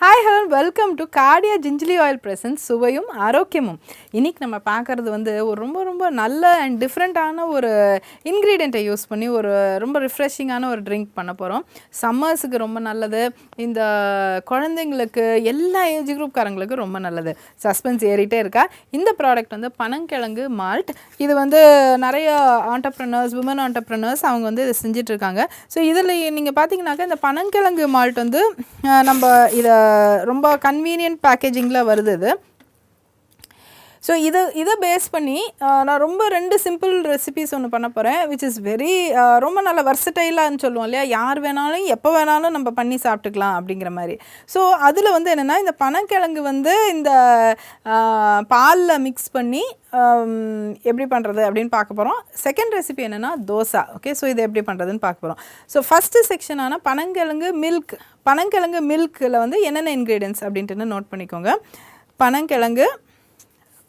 Hi hello welcome to Cardia gingelly oil presents சுவையும் ஆரோக்கியமும். இன்றைக்கி நம்ம பார்க்குறது வந்து ஒரு ரொம்ப நல்ல அண்ட் டிஃப்ரெண்ட்டான ஒரு இன்க்ரீடியண்ட்டை யூஸ் பண்ணி ஒரு ரொம்ப ரிஃப்ரெஷிங்கான ஒரு ட்ரிங்க் பண்ண போகிறோம். சம்மர்ஸுக்கு ரொம்ப நல்லது, இந்த குழந்தைங்களுக்கு எல்லா ஏஜ் குரூப்காரங்களுக்கு ரொம்ப நல்லது. சஸ்பென்ஸ் ஏறிட்டே இருக்கா. இந்த ப்ராடக்ட் வந்து பனங்கிழங்கு மால்ட். இது வந்து நிறைய ஆண்டர்ப்ரனர்ஸ், விமன் ஆண்டர்ப்ரனர்ஸ் அவங்க வந்து இதை செஞ்சிட்ருக்காங்க. ஸோ இதில் நீங்கள் பார்த்தீங்கன்னாக்கா இந்த பனங்கிழங்கு மால்ட் வந்து நம்ம இதை ரொம்ப கன்வீனியன்ட் பேக்கேஜிங்கில் வருது இது. ஸோ இதை பேஸ் பண்ணி நான் ரொம்ப 2 சிம்பிள் ரெசிபீஸ் ஒன்று பண்ண போகிறேன், விச் இஸ் வெரி ரொம்ப நல்ல வர்சடைலான்னு சொல்லுவோம் இல்லையா, யார் வேணாலும் எப்போ வேணாலும் நம்ம பண்ணி சாப்பிட்டுக்கலாம் அப்படிங்கிற மாதிரி. ஸோ அதில் வந்து என்னென்னா, இந்த பனங்கிழங்கு வந்து இந்த பாலில் மிக்ஸ் பண்ணி எப்படி பண்ணுறது அப்படின்னு பார்க்க போகிறோம். செகண்ட் ரெசிபி என்னென்னா தோசை. ஓகே, ஸோ இதை எப்படி பண்ணுறதுன்னு பார்க்க போகிறோம். ஸோ ஃபஸ்ட்டு செக்ஷனான பனங்கிழங்கு மில்கில் வந்து என்னென்ன இன்க்ரீடியன்ட்ஸ் அப்படின்ட்டு நோட் பண்ணிக்கோங்க. பனங்கிழங்கு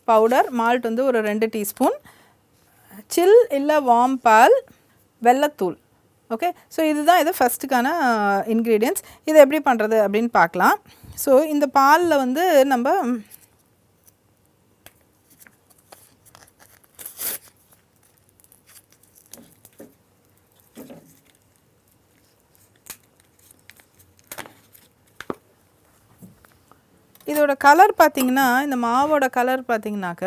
பவுடர், மால்ட் வந்து ஒரு 2 டீஸ்பூன், சில் இல்லை வார்ம் பால், வெல்லத்தூள். ஓகே, ஸோ இதுதான் இது ஃபஸ்ட்டுக்கான இன்க்ரீடியன்ட்ஸ். இதை எப்படி பண்ணுறது அப்படின்னு பார்க்கலாம். ஸோ இந்த பாலில் வந்து நம்ம இதோட கலர் பார்த்திங்கன்னா, இந்த மாவோட கலர் பார்த்திங்கனாக்க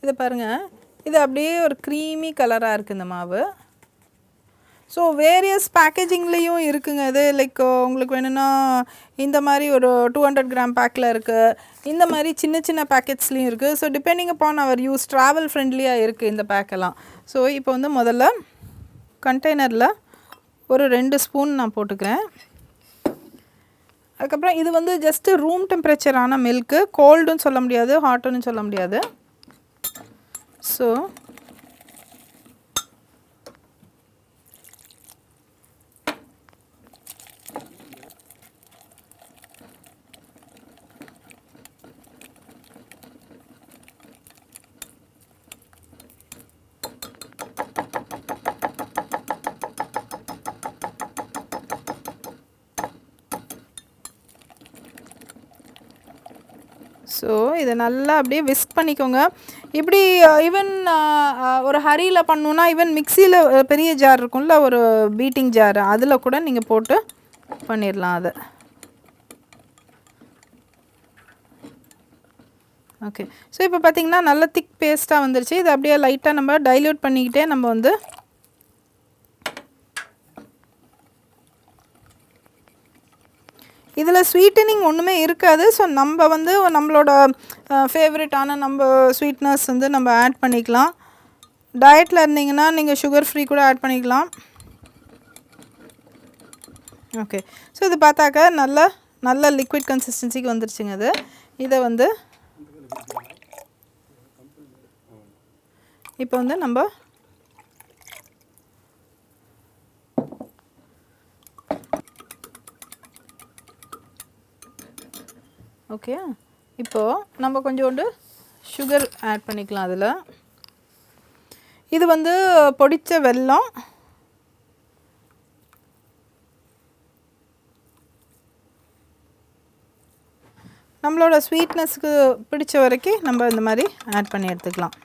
இதை பாருங்கள், இது அப்படியே ஒரு க்ரீமி கலராக இருக்குது இந்த மாவு. ஸோ வேரியஸ் பேக்கேஜிங்லேயும் இருக்குங்க இது. லைக் உங்களுக்கு வேணும்னா இந்த மாதிரி ஒரு 200 கிராம் பேக்கில் இருக்குது, இந்த மாதிரி சின்ன பேக்கெட்ஸ்லேயும் இருக்குது. So depending upon our use, travel ஃப்ரெண்ட்லியாக இருக்குது இந்த பேக்கெல்லாம். ஸோ இப்போ வந்து முதல்ல கண்டெய்னரில் ஒரு 2 ஸ்பூன் நான் போட்டுக்கிறேன். அதுக்கப்புறம் இது வந்து ஜஸ்ட்டு ரூம் டெம்பரேச்சரான மில்க்கு, கோல்டுன்னு சொல்ல முடியாது, ஹாட்டுன்னு சொல்ல முடியாது. ஸோ இதை நல்லா அப்படியே விஸ்க் பண்ணிக்கோங்க. இப்படி ஈவன் ஒரு ஹரியில் பண்ணணுன்னா, ஈவன் மிக்சியில் பெரிய ஜார் இருக்கும்ல, ஒரு பீட்டிங் ஜார், அதில் கூட நீங்கள் போட்டு பண்ணிடலாம் அதை. ஓகே, ஸோ இப்போ பார்த்திங்கன்னா நல்ல திக் பேஸ்ட்டாக வந்துருச்சு. இதை அப்படியே லைட்டாக நம்ம டைல்யூட் பண்ணிக்கிட்டே நம்ம வந்து இதில் ஸ்வீட்டனிங் ஒன்றுமே இருக்காது. ஸோ நம்ம வந்து நம்மளோட ஃபேவரட்டான நம்ம ஸ்வீட்னஸ் வந்து நம்ம ஆட் பண்ணிக்கலாம். டயட்டில் இருந்தீங்கன்னா நீங்கள் சுகர் ஃப்ரீ கூட ஆட் பண்ணிக்கலாம். ஓகே, ஸோ இது பார்த்தாக்க நல்ல லிக்விட் கன்சிஸ்டன்சிக்கு வந்துருச்சுங்க இது. இதை வந்து இப்போ வந்து நம்ம ஓகே, இப்போது நம்ம கொஞ்சோண்டு சுகர் ஆட் பண்ணிக்கலாம் அதில். இது வந்து பொடித்த வெல்லம். நம்மளோட ஸ்வீட்னஸ்க்கு பிடிச்ச வரைக்கும் நம்ம இந்த மாதிரி ஆட் பண்ணி எடுத்துக்கலாம்.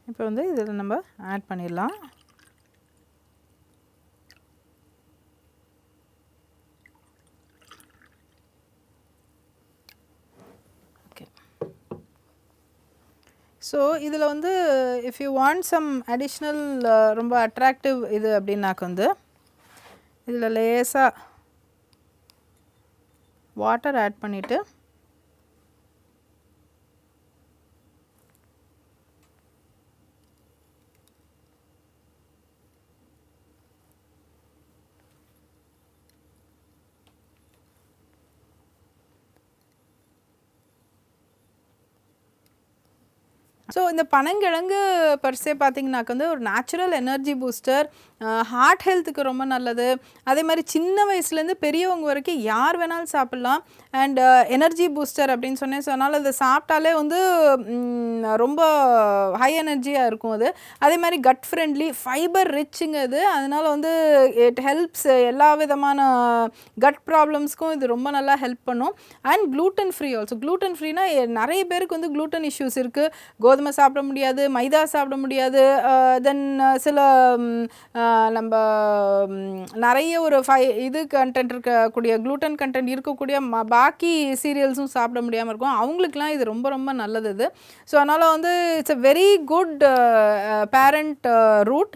இப்போ வந்து இதில் நம்ம ஆட் பண்ணிடலாம். ஓகே, ஸோ இதில் வந்து if you want some additional ரொம்ப அட்ராக்டிவ் இது அப்படின்னாக்க வந்து இதில் லேசாக வாட்டர் ஆட் பண்ணிவிட்டு ஸோ இந்த பனங்கிழங்கு பர்சே பார்த்திங்கனாக்க வந்து ஒரு நேச்சுரல் எனர்ஜி பூஸ்டர், ஹார்ட் ஹெல்த்துக்கு ரொம்ப நல்லது. அதே மாதிரி சின்ன வயசுலேருந்து பெரியவங்க வரைக்கும் யார் வேணாலும் சாப்பிட்லாம். அண்ட் எனர்ஜி பூஸ்டர் அப்படின்னு சொன்னேன். ஸோ அதனால் அதை சாப்பிட்டாலே வந்து ரொம்ப ஹை எனர்ஜியாக இருக்கும் அது. அதே மாதிரி கட் ஃப்ரெண்ட்லி, ஃபைபர் ரிச்சுங்க இது. அதனால் வந்து இட் ஹெல்ப்ஸ் எல்லா விதமான கட் ப்ராப்ளம்ஸ்க்கும் இது ரொம்ப நல்லா ஹெல்ப் பண்ணும். And gluten free also. Gluten ஃப்ரீனா நிறைய பேருக்கு வந்து க்ளூட்டன் இஷ்யூஸ் இருக்குது. கோதுமை சாப்பிட முடியாது, மைதா சாப்பிட முடியாது. தென் சில நம்ம நிறைய ஒரு இது கண்டென்ட் இருக்கக்கூடிய க்ளூட்டன் கண்டென்ட் இருக்கக்கூடிய பாக்கி சீரியல்ஸும் சாப்பிட முடியாமல் இருக்கும். அவங்களுக்குலாம் இது ரொம்ப ரொம்ப நல்லது இது. ஸோ அதனால் வந்து it's a very good parent root.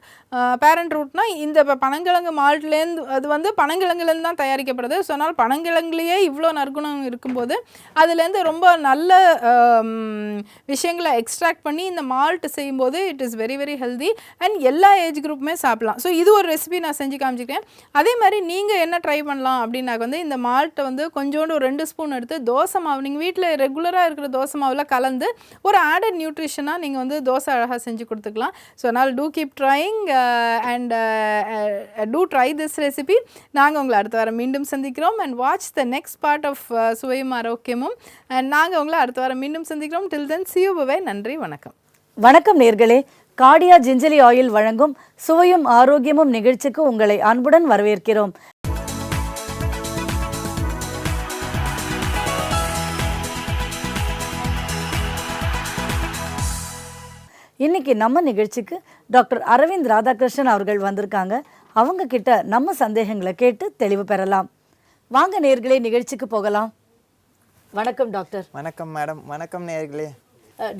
Parent ரூட்னா இந்த பனங்கிழங்கு மால்ட்லேருந்து அது வந்து பனங்கிழங்குலேருந்து தான் தயாரிக்கப்படுது. ஸோ அதனால் பனங்கிழங்குலேயே இவ்வளோ நற்குணம் இருக்கும்போது அதுலேருந்து ரொம்ப நல்ல விஷயங்களை எக்ஸ்ட்ராக்ட் பண்ணி இந்த மால்ட் செய்யும்போது it is very very healthy. And எல்லா ஏஜ் குரூப்புமே சாப்பிட்லாம். ஸோ இது ஒரு ரெசிபி நான் செஞ்சு காமிச்சிக்கிறேன். அதே மாதிரி நீங்கள் என்ன ட்ரை பண்ணலாம் அப்படின்னாக்க வந்து இந்த மால்ட்டை வந்து கொஞ்சோண்டு ஒரு 2 ஸ்பூன் எடுத்து தோசை மாவு, நீங்கள் வீட்டில் ரெகுலராக இருக்கிற தோசை மாவில் கலந்து ஒரு ஆடட் நியூட்ரிஷனாக நீங்கள் வந்து தோசை அழகாக செஞ்சு கொடுத்துக்கலாம். ஸோ அதனால் to keep trying and do try this recipe. நாங்கள் உங்களை அடுத்த வாரம் மீண்டும் சந்திக்கிறோம். and watch the next part of சுவையும் ஆரோக்கியமும். and நாங்கள் உங்களை அடுத்த வாரம் மீண்டும் சந்திக்கிறோம். till then see you, bye. நன்றி, வணக்கம். வணக்கம் நேர்களே, கார்டியா ஜிஞ்சலி ஆயில் வழங்கும் சுவையும் ஆரோக்கியமும் நிகழ்ச்சிக்கு உங்களை அன்புடன் வரவேற்கிறோம். இன்னைக்கு நம்ம நிகழ்ச்சிக்கு டாக்டர் அரவிந்த் ராதாகிருஷ்ணன் அவர்கள் வந்திருக்காங்க. அவங்க கிட்ட நம்ம சந்தேகங்களை கேட்டு தெளிவு பெறலாம். வாங்க நேர்களே, நிகழ்ச்சிக்கு போகலாம். வணக்கம் டாக்டர். வணக்கம் மேடம். வணக்கம் நேர்களே.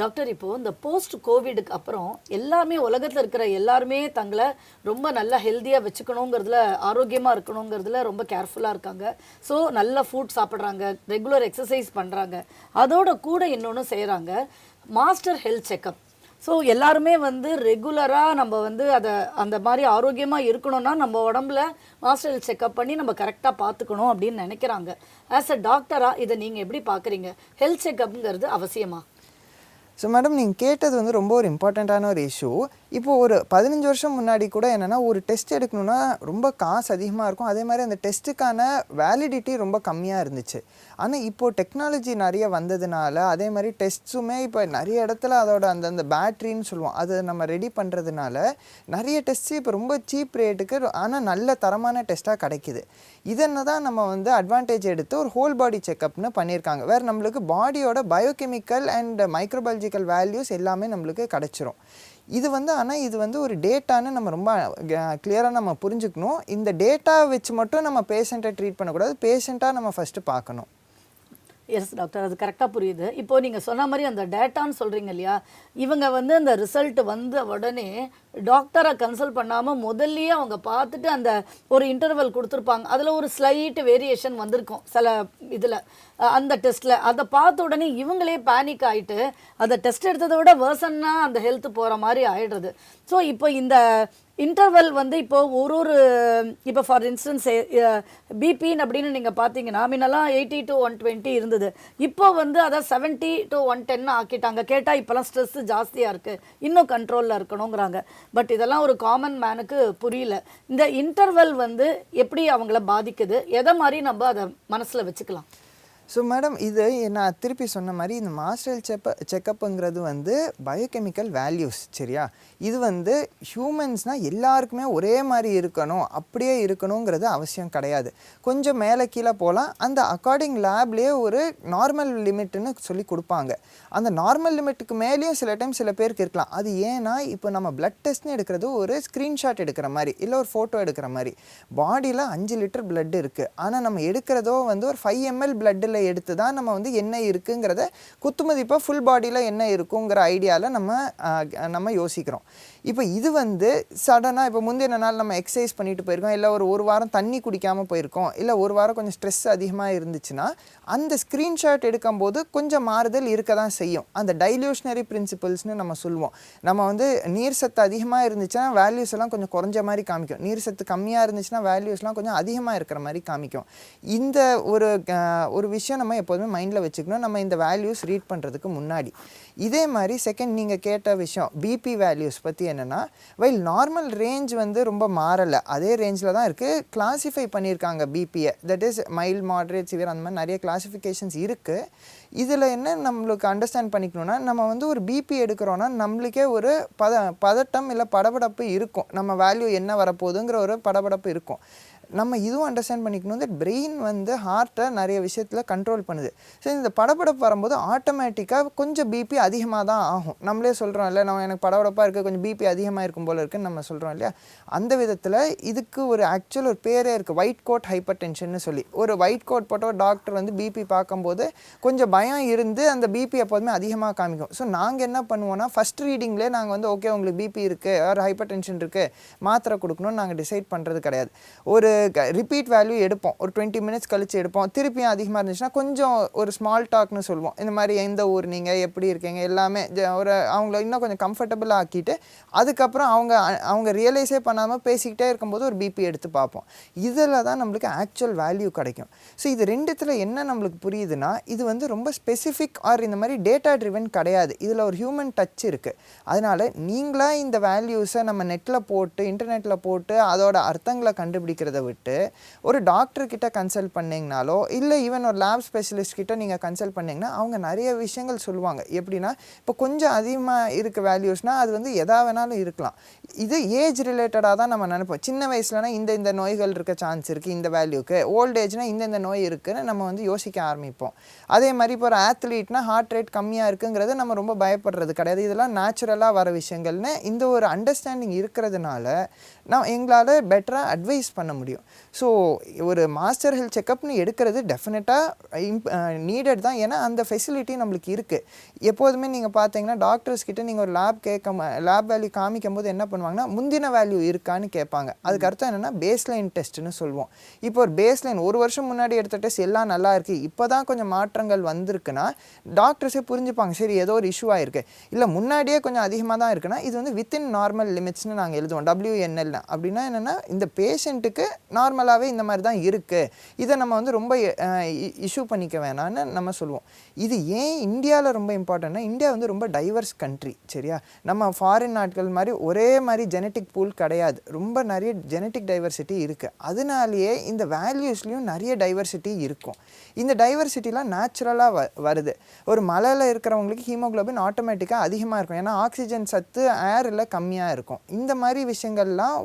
டாக்டர், இப்போது இந்த போஸ்ட் கோவிடுக்கு அப்புறம் எல்லாருமே உலகத்தில் இருக்கிற எல்லாருமே தங்களை ரொம்ப நல்லா ஹெல்த்தியாக வச்சுக்கணுங்கிறதுல, ஆரோக்கியமாக இருக்கணுங்கிறதுல ரொம்ப கேர்ஃபுல்லாக இருக்காங்க. ஸோ நல்ல ஃபுட் சாப்பிட்றாங்க, ரெகுலர் எக்ஸசைஸ் பண்ணுறாங்க, அதோட கூட இன்னொன்று செய்கிறாங்க, மாஸ்டர் ஹெல்த் செக்கப். ஸோ எல்லாருமே வந்து ரெகுலராக நம்ம வந்து அதை அந்த மாதிரி ஆரோக்கியமாக இருக்கணும்னா நம்ம உடம்புல மாஸ்டர் ஹெல்த் செக்கப் பண்ணி நம்ம கரெக்டாக பார்த்துக்கணும் அப்படின்னு நினைக்கிறாங்க. ஆஸ் அ டாக்டராக இதை நீங்கள் எப்படி பார்க்குறீங்க? ஹெல்த் செக்கப்ங்கிறது அவசியமா? ஸோ மேடம், நீங்கள் கேட்டது வந்து ரொம்ப ஒரு இம்பார்ட்டண்ட்டான ஒரு இஷ்யூ. இப்போது ஒரு 15 வருஷம் முன்னாடி கூட என்னென்னா ஒரு டெஸ்ட் எடுக்கணுன்னா ரொம்ப காசு அதிகமாக இருக்கும். அதே மாதிரி அந்த டெஸ்ட்டுக்கான வேலிடிட்டி ரொம்ப கம்மியாக இருந்துச்சு. ஆனால் இப்போது டெக்னாலஜி நிறைய வந்ததுனால, அதே மாதிரி டெஸ்ட்ஸுமே இப்போ நிறைய இடத்துல அதோட அந்த பேட்ரின்னு சொல்லுவோம், அதை நம்ம ரெடி பண்ணுறதுனால நிறைய டெஸ்ட்டு இப்போ ரொம்ப சீப் ரேட்டுக்கு ஆனால் நல்ல தரமான டெஸ்ட்டாக கிடைக்கிது. இதென்ன தான் நம்ம வந்து அட்வான்டேஜ் எடுத்து ஒரு ஹோல் பாடி செக்கப்னு பண்ணியிருக்காங்க. வேறு நம்மளுக்கு பாடியோட பயோகெமிக்கல் அண்ட் மைக்ரோபயாலஜிக்கல் வேல்யூஸ் எல்லாமே நம்மளுக்கு கிடச்சிரும். இது வந்து ஆனால் இது வந்து ஒரு டேட்டான்னு நம்ம ரொம்ப கிளியராக நம்ம புரிஞ்சுக்கணும். இந்த டேட்டா வச்சு மட்டும் நம்ம பேஷண்ட்டை ட்ரீட் பண்ணக்கூடாது, பேஷண்ட்டாக நம்ம ஃபஸ்ட்டு பார்க்கணும். எஸ் டாக்டர், அது கரெக்டாக புரியுது. இப்போது நீங்கள் சொன்ன மாதிரி அந்த டேட்டான்னு சொல்கிறீங்க இல்லையா, இவங்க வந்து அந்த ரிசல்ட் வந்த உடனே டாக்டரை கன்சல்ட் பண்ணாமல் முதல்லையே அவங்க பார்த்துட்டு அந்த ஒரு இன்டர்வல் கொடுத்துருப்பாங்க. அதில் ஒரு ஸ்லைட் வேரியேஷன் வந்திருக்கும் சில இதில் அந்த டெஸ்ட்டில். அதை பார்த்த உடனே இவங்களே பேனிக் ஆகிட்டு அதை டெஸ்ட் எடுத்ததை விட வேர்சன்னா அந்த ஹெல்த் போகிற மாதிரி ஆகிடுறது. ஸோ இப்போ இந்த இன்டர்வல் வந்து இப்போது ஒரு இப்போ ஃபார் இன்ஸ்டன்ஸ் பிபின்னு அப்படின்னு நீங்கள் பார்த்தீங்கன்னா முன்னெல்லாம் 80 to 120 இருந்தது. இப்போ வந்து அதை 70 to 110 ஆக்கிட்டாங்க. கேட்டால் இப்போலாம் ஸ்ட்ரெஸ்ஸு ஜாஸ்தியாக இருக்குது, இன்னும் கண்ட்ரோலில் இருக்கணுங்கிறாங்க. பட் இதெல்லாம் ஒரு காமன் மேனுக்கு புரியல. இந்த இன்டர்வல் வந்து எப்படி அவங்கள பாதிக்குது, எதை மாதிரி நம்ம அதை மனசில் வச்சுக்கலாம்? ஸோ மேடம், இது நான் திருப்பி சொன்ன மாதிரி இந்த மாஸ்டர் செக்கப்புங்கிறது வந்து பயோகெமிக்கல் வேல்யூஸ், சரியா? இது வந்து ஹியூமன்ஸ்னால் எல்லாருக்குமே ஒரே மாதிரி இருக்கணும், அப்படியே இருக்கணுங்கிறது அவசியம் கிடையாது. கொஞ்சம் மேலே கீழே போகலாம். அந்த அக்கார்டிங் லேப்லேயே ஒரு நார்மல் லிமிட்டுன்னு சொல்லி கொடுப்பாங்க. அந்த நார்மல் லிமிட்டுக்கு மேலேயும் சில டைம் சில பேருக்கு இருக்கலாம். அது ஏன்னா இப்போ நம்ம பிளட் டெஸ்ட்னு எடுக்கிறது ஒரு ஸ்க்ரீன்ஷாட் எடுக்கிற மாதிரி, இல்லை ஒரு ஃபோட்டோ எடுக்கிற மாதிரி. பாடியில் 5 லிட்டர் பிளட் இருக்குது, ஆனால் நம்ம எடுக்கிறதோ வந்து ஒரு 5 ml பிளட்டில் எடுத்து தான் நம்ம வந்து என்ன இருக்குங்கிறத குத்துமதிப்பாக ஃபுல் பாடியில் என்ன இருக்குங்கிற ஐடியாவில் நம்ம யோசிக்கிறோம். இப்போ இது வந்து சடனாக இப்போ முந்தின நாள் நம்ம எக்ஸசைஸ் பண்ணிட்டு போயிருக்கோம், இல்லை ஒரு வாரம் தண்ணி குடிக்காமல் போயிருக்கோம், இல்லை ஒரு வாரம் கொஞ்சம் ஸ்ட்ரெஸ் அதிகமாக இருந்துச்சுன்னா அந்த ஸ்க்ரீன்ஷாட் எடுக்கும்போது கொஞ்சம் மாறுதல் இருக்க தான் செய்யும். அந்த டைல்யூஷனரி பிரின்சிபல்ஸ்னு நம்ம சொல்லுவோம். நம்ம வந்து நீர் சத்து அதிகமாக இருந்துச்சுன்னா வேல்யூஸ் எல்லாம் கொஞ்சம் குறைஞ்ச மாதிரி காமிக்கும், நீர் சத்து கம்மியாக இருந்துச்சுன்னா வேல்யூஸ்லாம் கொஞ்சம் அதிகமாக இருக்கிற மாதிரி காமிக்கும். இந்த ஒரு விஷயம் நம்ம எப்போதுமே மைண்டில் வச்சுக்கணும் நம்ம இந்த வேல்யூஸ் ரீட் பண்ணுறதுக்கு முன்னாடி. இதே மாதிரி செகண்ட் நீங்கள் கேட்ட விஷயம் பிபி வேல்யூஸ் பற்றி என்னென்னா, வைல் நார்மல் ரேஞ்ச் வந்து ரொம்ப மாறலை, அதே ரேஞ்சில் தான் இருக்குது. கிளாஸிஃபை பண்ணியிருக்காங்க பிபியை, that is mild, moderate, severe, அந்த மாதிரி நிறைய கிளாஸிஃபிகேஷன்ஸ் இருக்குது. இதில் என்ன நம்மளுக்கு அண்டர்ஸ்டாண்ட் பண்ணிக்கணும்னா, நம்ம வந்து ஒரு பிபி எடுக்கிறோன்னா நம்மளுக்கே ஒரு பதட்டம் இல்லை படபடப்பு இருக்கும். நம்ம வேல்யூ என்ன வரப்போகுதுங்கிற ஒரு படபடப்பு இருக்கும். நம்ம இதுவும் அண்டர்ஸ்டாண்ட் பண்ணிக்கணும், தட் பிரெயின் வந்து ஹார்ட்டை நிறைய விஷயத்தில் கண்ட்ரோல் பண்ணுது. ஸோ இந்த படபடப்பு வரும்போது ஆட்டோமேட்டிக்காக கொஞ்சம் பிபி அதிகமாக தான் ஆகும். நம்மளே சொல்கிறோம் இல்லை, நம்ம எனக்கு படபடப்பாக இருக்குது, கொஞ்சம் பிபி அதிகமாக இருக்கும் போல் இருக்குன்னு நம்ம சொல்கிறோம் இல்லையா. அந்த விதத்தில் இதுக்கு ஒரு ஆக்சுவல் ஒரு பேரே இருக்குது, ஒயிட் கோட் ஹைப்பர் டென்ஷன்னு சொல்லி. ஒரு ஒயிட் கோட் போட்ட ஒரு டாக்டர் வந்து பிபி பார்க்கும்போது கொஞ்சம் பயம் இருந்து அந்த பிபி எப்போதுமே அதிகமாக காமிக்கும். ஸோ நாங்கள் என்ன பண்ணுவோன்னா, ஃபஸ்ட் ரீடிங்லேயே நாங்கள் வந்து ஓகே உங்களுக்கு பிபி இருக்குது, ஒரு ஹைப்பர் டென்ஷன் இருக்குது, மாத்திரை கொடுக்கணும்னு நாங்கள் டிசைட் பண்ணுறது கிடையாது. ஒரு ரிப்பீட் வேல்யூ எடுப்போம், ஒரு 20 மினிட்ஸ் கழிச்சு எடுப்போம். திருப்பியும் அதிகமாக இருந்துச்சுன்னா கொஞ்சம் ஒரு ஸ்மால் டாக்னு சொல்லுவோம், இந்த மாதிரி எந்த ஊர் நீங்கள் எப்படி இருக்கீங்க எல்லாமே ஒரு அவங்கள இன்னும் கொஞ்சம் கம்ஃபர்டபுள் ஆக்கிட்டு அதுக்கப்புறம் அவங்க ரியலைஸே பண்ணாமல் பேசிக்கிட்டே இருக்கும்போது ஒரு பிபி எடுத்து பார்ப்போம். இதில் தான் நம்மளுக்கு ஆக்சுவல் வேல்யூ கிடைக்கும். ஸோ இது ரெண்டுத்தில் என்ன நம்மளுக்கு புரியுதுன்னா, இது வந்து ரொம்ப ஸ்பெசிஃபிக் ஆர் இந்த மாதிரி டேட்டா ட்ரிவன் கிடையாது, இதில் ஒரு ஹியூமன் டச் இருக்குது. அதனால் நீங்களாக இந்த வேல்யூஸை நம்ம நெட்டில் போட்டு இன்டர்நெட்டில் போட்டு அதோட அர்த்தங்களை கண்டுபிடிக்கிறத விட்டு ஒரு டாக்டர்கிட்ட கன்சல்ட் பண்ணிங்கனாலோ இல்லை ஈவன் ஒரு லேப் ஸ்பெஷலிஸ்ட் கிட்ட நீங்கள் கன்சல்ட் பண்ணிங்கன்னா அவங்க நிறைய விஷயங்கள் சொல்லுவாங்க. எப்படின்னா, இப்போ கொஞ்சம் அதிகமாக இருக்க வேல்யூஸ்னால் அது வந்து எதா வேணாலும் இருக்கலாம். இது ஏஜ் ரிலேட்டடாக தான் நம்ம நினைப்போம். சின்ன வயசுலனா இந்த நோய்கள் இருக்க சான்ஸ் இருக்குது இந்த வேல்யூக்கு, ஓல்ட் ஏஜ்னால் இந்த நோய் இருக்குதுன்னு நம்ம வந்து யோசிக்க ஆரம்பிப்போம். அதே மாதிரி இப்போ ஒரு ஆத்லீட்னா ஹார்ட் ரேட் கம்மியாக இருக்குங்கிறது நம்ம ரொம்ப பயப்படுறது கிடையாது, இதெல்லாம் நேச்சுரலாக வர விஷயங்கள்னு இந்த ஒரு அண்டர்ஸ்டாண்டிங் இருக்கிறதுனால எங்களால் பெட்டராக அட்வைஸ் பண்ண முடியும். ஸோ ஒரு மாஸ்டர் ஹெல்த் செக்கப்னு எடுக்கிறது டெஃபினட்டாக நீடட் தான். ஏன்னா அந்த ஃபெசிலிட்டி நம்மளுக்கு இருக்குது. எப்போதுமே நீங்கள் பார்த்தீங்கன்னா டாக்டர்ஸ் கிட்ட நீங்கள் ஒரு லேப் வேல்யூ காமிக்கும் போது என்ன பண்ணுவாங்கன்னா, முந்தின வேல்யூ இருக்கான்னு கேட்பாங்க. அதுக்கு அர்த்தம் என்னென்னா பேஸ்லைன் டெஸ்ட்டுன்னு சொல்லுவோம். இப்போ ஒரு பேஸ்லைன் ஒரு வருஷம் முன்னாடி எடுத்த டெஸ்ட் எல்லாம் நல்லா இருக்குது, இப்போ தான் கொஞ்சம் மாற்றங்கள் வந்திருக்குன்னா டாக்டர்ஸே புரிஞ்சுப்பாங்க, சரி ஏதோ ஒரு இஷ்யூ ஆகிருக்கு. இல்லை முன்னாடியே கொஞ்சம் அதிகமாக தான் இருக்குன்னா இது வந்து வித்தின் நார்மல் லிமிட்ஸ்னு நாங்கள் எழுதுவோம், WNL. அப்படின்னா என்னென்னா, இந்த பேஷண்ட்டுக்கு நார்மலாகவே இந்த மாதிரி தான் இருக்குது, இதை நம்ம வந்து ரொம்ப இஷ்யூ பண்ணிக்க வேணான்னு நம்ம சொல்லுவோம். இது ஏன் இந்தியாவில் ரொம்ப இம்பார்ட்டன்ட்னா, இந்தியா வந்து ரொம்ப டைவர்ஸ் கண்ட்ரி, சரியா. நம்ம ஃபாரின் நாட்கள் மாதிரி ஒரே மாதிரி ஜெனட்டிக் பூல் கிடையாது, ரொம்ப நிறைய ஜெனட்டிக் டைவர்சிட்டி இருக்குது. அதனாலேயே இந்த வேல்யூஸ்லேயும் நிறைய டைவர்சிட்டி இருக்கும். இந்த டைவர்சிட்டிலாம் நேச்சுரலாக வருது. ஒரு மலையில் இருக்கிறவங்களுக்கு ஹீமோகுளோபின் ஆட்டோமேட்டிக்காக அதிகமாக இருக்கும், ஏன்னா ஆக்சிஜன் சத்து ஏரில் கம்மியாக இருக்கும். இந்த மாதிரி விஷயங்கள்லாம்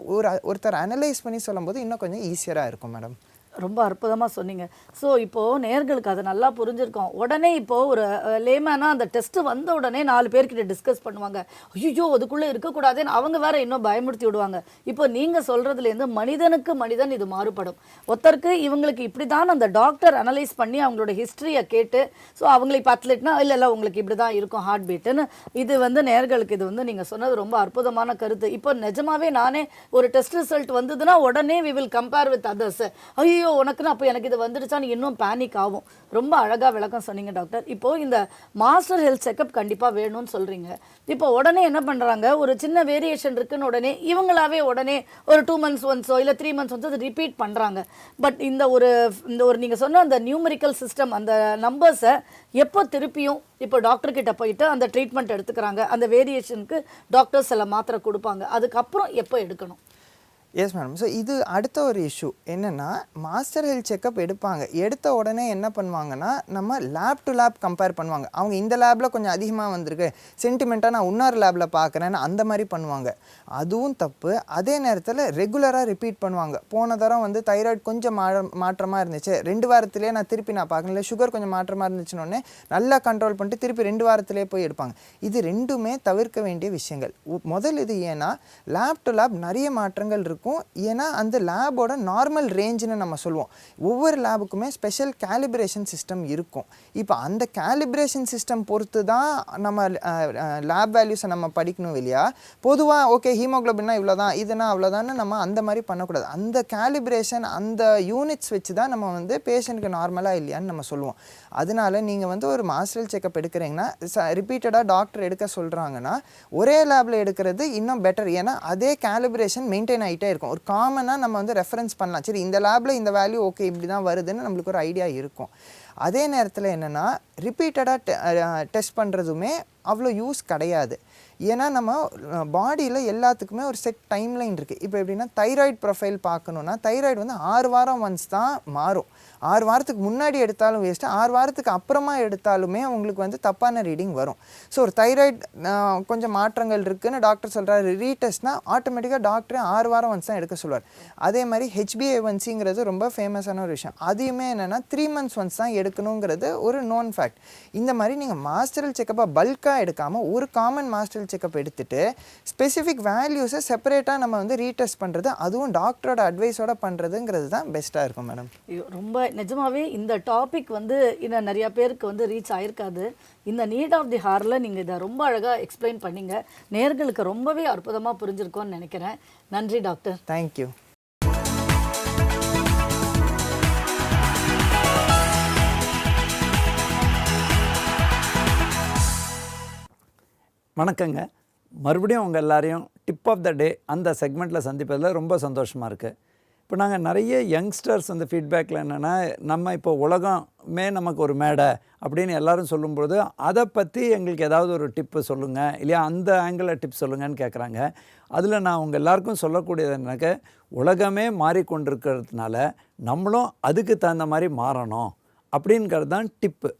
ஒருத்தர் அனலைஸ் பண்ணி சொல்லும்போது இன்னும் கொஞ்சம் ஈஸியராக இருக்கும் மேடம். ரொம்ப அற்புதமாக சொன்னீங்க. ஸோ இப்போது நேர்களுக்கு அது நல்லா புரிஞ்சிருக்கோம். உடனே இப்போது ஒரு லேமேனாக அந்த டெஸ்ட்டு வந்த உடனே 4 பேர்கிட்ட டிஸ்கஸ் பண்ணுவாங்க, ஐயோ அதுக்குள்ளே இருக்கக்கூடாதுன்னு அவங்க வேறு இன்னும் பயமுறுத்தி விடுவாங்க. இப்போ நீங்கள் சொல்கிறதுலேருந்து மனிதனுக்கு மனிதன் இது மாறுபடும். ஒருத்தருக்கு இவங்களுக்கு இப்படி தான் அந்த டாக்டர் அனலைஸ் பண்ணி அவங்களோட ஹிஸ்ட்ரியை கேட்டு, ஸோ அவங்களை இப்போ அத்லெட்னா இல்லை உங்களுக்கு இப்படி தான் இருக்கும் ஹார்ட் பீட்டுன்னு, இது வந்து நேர்களுக்கு இது வந்து நீங்கள் சொன்னது ரொம்ப அற்புதமான கருத்து. இப்போ நிஜமாவே நானே ஒரு டெஸ்ட் ரிசல்ட் வந்ததுன்னா உடனே we will compare with others, ஐயோ உனக்குன்னு அப்போ எனக்கு இது வந்துடுச்சான்னு இன்னும் பேனிக் ஆகும். ரொம்ப அழகாக விளக்கம் சொன்னீங்க டாக்டர். இப்போது இந்த மாஸ்டர் ஹெல்த் செக்கப் கண்டிப்பாக வேணும்னு சொல்கிறீங்க. இப்போ உடனே என்ன பண்ணுறாங்க, ஒரு சின்ன வேரியேஷன் இருக்குன்னு உடனே இவங்களாவே உடனே ஒரு 2 months ஒன்ஸோ இல்லை 3 months ஒன்ஸோ அது ரிப்பீட் பண்ணுறாங்க. பட் இந்த ஒரு நீங்கள் சொன்ன அந்த நியூமரிக்கல் சிஸ்டம், அந்த நம்பர்ஸை எப்போ திருப்பியும் இப்போ டாக்டர்கிட்ட போயிட்டு அந்த ட்ரீட்மெண்ட் எடுத்துக்கிறாங்க, அந்த வேரியேஷனுக்கு டாக்டர்ஸ் எல்லாம் மாத்திரை கொடுப்பாங்க, அதுக்கப்புறம் எப்போ எடுக்கணும்? Yes madam. ஸோ இது அடுத்த ஒரு இஷ்யூ என்னென்னா, மாஸ்டர் ஹெல்த் செக்கப் எடுப்பாங்க, எடுத்த உடனே என்ன பண்ணுவாங்கன்னா, நம்ம லேப் டு லேப் கம்பேர் பண்ணுவாங்க. அவங்க இந்த லேபில் கொஞ்சம் அதிகமாக வந்திருக்கு, சென்டிமெண்ட்டாக நான் இன்னொரு லேபில் பார்க்குறேன்னு அந்த மாதிரி பண்ணுவாங்க. அதுவும் தப்பு. அதே நேரத்தில் ரெகுலராக ரிப்பீட் பண்ணுவாங்க. போன தரம் வந்து தைராய்டு கொஞ்சம் மாற்றமாக இருந்துச்சு, 2 வாரத்திலே நான் திருப்பி பார்க்கணும், இல்லை சுகர் கொஞ்சம் மாற்றமாக இருந்துச்சுன்னொன்னே நல்லா கண்ட்ரோல் பண்ணிட்டு திருப்பி 2 வாரத்திலே போய் எடுப்பாங்க. இது ரெண்டுமே தவிர்க்க வேண்டிய விஷயங்கள். முதல் இது ஏன்னா லேப் டு லேப் நிறைய மாற்றங்கள் இருக்கும். ஏன்னா அந்த லேபோட நார்மல் ரேஞ்சுன்னு நம்ம சொல்லுவோம். ஒவ்வொரு லேபுக்குமே ஸ்பெஷல் கேலிப்ரேஷன் சிஸ்டம் இருக்கும். இப்போ அந்த கேலிப்ரேஷன் சிஸ்டம் பொறுத்து தான் நம்ம லேப் வேல்யூஸை நம்ம படிக்கணும் இல்லையா. பொதுவாக ஓகே ஹீமோகுளோபின்னா இவ்வளோ தான், இதுனா அவ்வளோதான்னு நம்ம அந்த மாதிரி பண்ணக்கூடாது. அந்த கேலிப்ரேஷன் அந்த யூனிட்ஸ் வச்சு தான் நம்ம வந்து பேஷண்ட்டுக்கு நார்மலாக இல்லையான்னு நம்ம சொல்லுவோம். அதனால நீங்கள் வந்து ஒரு மாஸ்டர் செக்கப் எடுக்கிறீங்கன்னா, ரிப்பீட்டடாக டாக்டர் எடுக்க சொல்கிறாங்கன்னா ஒரே லேபில் எடுக்கிறது இன்னும் பெட்டர். ஏன்னா அதே கேலிப்ரேஷன் மெயின்டைன் ஆகிட்டே இருக்கும். ஒரு காமனாக நம்ம வந்து ரெஃபரன்ஸ் பண்ணலாம், சரி இந்த லேபில் இந்த வேல்யூ ஓகே இப்படி தான் வருதுன்னு நம்மளுக்கு ஒரு ஐடியா இருக்கும். அதே நேரத்தில் என்னென்னா ரிப்பீட்டடாக டெஸ்ட் பண்ணுறதுமே அவ்வளோ யூஸ் கிடையாது. ஏன்னா நம்ம பாடியில் எல்லாத்துக்குமே ஒரு செட் டைம்லைன் இருக்குது. இப்போ எப்படின்னா தைராய்டு ப்ரொஃபைல் பார்க்கணுன்னா தைராய்டு வந்து 6 வாரம் ஒன்ஸ் தான் மாறும். 6 வாரத்துக்கு முன்னாடி எடுத்தாலும் வேஸ்ட்டு, 6 வாரத்துக்கு அப்புறமா எடுத்தாலுமே உங்களுக்கு வந்து தப்பான ரீடிங் வரும். ஸோ ஒரு தைராய்டு கொஞ்சம் மாற்றங்கள் இருக்குதுன்னு டாக்டர் சொல்கிறாரு, ரீடெஸ்ட்னால் ஆட்டோமேட்டிக்காக டாக்டரே 6 வாரம் ஒன்ஸ் தான் எடுக்க சொல்லுவார். அதே மாதிரி HbA1cங்கிறது ரொம்ப ஃபேமஸான ஒரு விஷயம். அதையுமே என்னென்னா 3 months ஒன்ஸ் தான் எடுக்கணுங்கிறது ஒரு நோன் ஃபேக்ட். இந்த மாதிரி நீங்கள் மாஸ்டரல் செக்கப்பை பல்காக எடுக்காமல் ஒரு காமன் மாஸ்டரல் செக்கப் எடுத்துட்டு ஸ்பெசிஃபிக் வேல்யூஸை செப்பரேட்டாக நம்ம வந்து ரீடெஸ்ட் பண்ணுறது, அதுவும் டாக்டரோட அட்வைஸோட பண்ணுறதுங்கிறது தான் பெஸ்ட்டாக இருக்கும் மேடம். ரொம்ப நிஜமாவே இந்த டாபிக் வந்து இன்னும் நிறைய பேருக்கு வந்து ரீச் ஆயிருக்காது. இந்த நீட் ஆஃப் தி ஹாரில் நீங்கள் இதை ரொம்ப அழகாக எக்ஸ்பிளைன் பண்ணீங்க. நேர்களுக்கு ரொம்பவே அற்புதமாக புரிஞ்சிருக்கோன்னு நினைக்கிறேன். நன்றி டாக்டர். தேங்க்யூ. வணக்கங்க. மறுபடியும் உங்கள் எல்லாரையும் டிப் ஆஃப் த டே அந்த செக்மெண்ட்டில் சந்திப்பதில் ரொம்ப சந்தோஷமாக இருக்குது. இப்போ நாங்கள் நிறைய யங்ஸ்டர்ஸ் வந்து ஃபீட்பேக்கில் என்னென்னா, நம்ம இப்போ உலகமே நமக்கு ஒரு மேடை அப்படின்னு எல்லோரும் சொல்லும்பொழுது அதை பற்றி எங்களுக்கு ஏதாவது ஒரு டிப்பு சொல்லுங்கள், இல்லையா அந்த ஆங்கிளில் டிப் சொல்லுங்கன்னு கேட்குறாங்க. அதில் நான் உங்கள் எல்லாருக்கும் சொல்லக்கூடியது என்னக்க, உலகமே மாறிக்கொண்டிருக்கிறதுனால நம்மளும் அதுக்கு தகுந்த மாதிரி மாறணும் அப்படிங்கிறது தான் டிப்பு.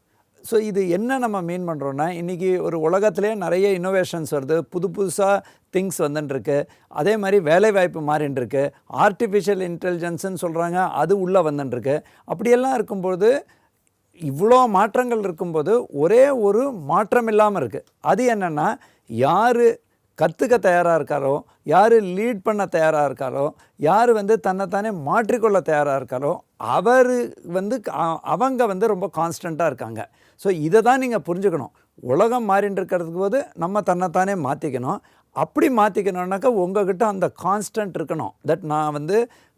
ஸோ இது என்ன நம்ம மீன் பண்ணுறோன்னா, இன்றைக்கி ஒரு உலகத்திலே நிறைய இன்னோவேஷன்ஸ் வருது, புதுசாக திங்ஸ் வந்துட்டுருக்கு. அதே மாதிரி வேலைவாய்ப்பு மாறின்ட்டுருக்கு, ஆர்டிஃபிஷியல் இன்டெலிஜென்ஸுன்னு சொல்கிறாங்க, அது உள்ளே வந்துட்டுருக்கு. அப்படியெல்லாம் இருக்கும்போது, இவ்வளோ மாற்றங்கள் இருக்கும்போது ஒரே ஒரு மாற்றம் இல்லாமல் இருக்குது. அது என்னென்னா, யார் கற்றுக்க தயாராக இருக்காரோ, யார் லீட் பண்ண தயாராக இருக்காரோ, யார் வந்து தன்னைத்தானே மாற்றிக்கொள்ள தயாராக இருக்காரோ, அவர் வந்து அவங்க வந்து ரொம்ப கான்ஸ்டண்ட்டாக இருக்காங்க. ஸோ இதை தான் நீங்கள் புரிஞ்சுக்கணும். உலகம் மாறின்னு இருக்கிறதுக்கு போது நம்ம தன்னைத்தானே மாற்றிக்கணும். அப்படி மாற்றிக்கணுன்னாக்கா உங்கள்கிட்ட அந்த கான்ஸ்டன்ட் இருக்கணும். தட் நான் வந்து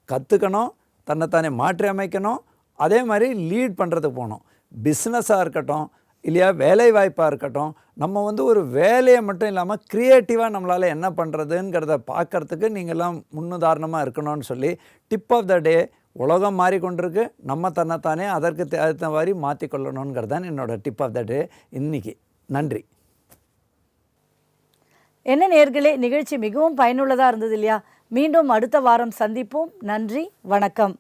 கற்றுக்கணும், தன்னைத்தானே மாற்றி அமைக்கணும், அதே மாதிரி லீட் பண்ணுறதுக்கு போகணும். பிஸ்னஸாக இருக்கட்டும், இல்லையா வேலை வாய்ப்பாக இருக்கட்டும், நம்ம வந்து ஒரு வேலையை மட்டும் இல்லாமல் க்ரியேட்டிவாக நம்மளால் என்ன பண்ணுறதுங்கிறத பார்க்குறதுக்கு நீங்கள்லாம் முன்னுதாரணமாக இருக்கணும்னு சொல்லி டிப் ஆஃப் த டே, உலகம் மாறிக்கொண்டிருக்கு, நம்ம தன்னைத்தானே அதற்கு தகுந்த மாதிரி மாற்றிக்கொள்ளணுங்கிறது தான் என்னோடய டிப் ஆஃப் த டே இன்றைக்கி. நன்றி. என்ன நேயர்களே, நிகழ்ச்சி மிகவும் பயனுள்ளதாக இருந்தது இல்லையா? மீண்டும் அடுத்த வாரம் சந்திப்போம். நன்றி, வணக்கம்.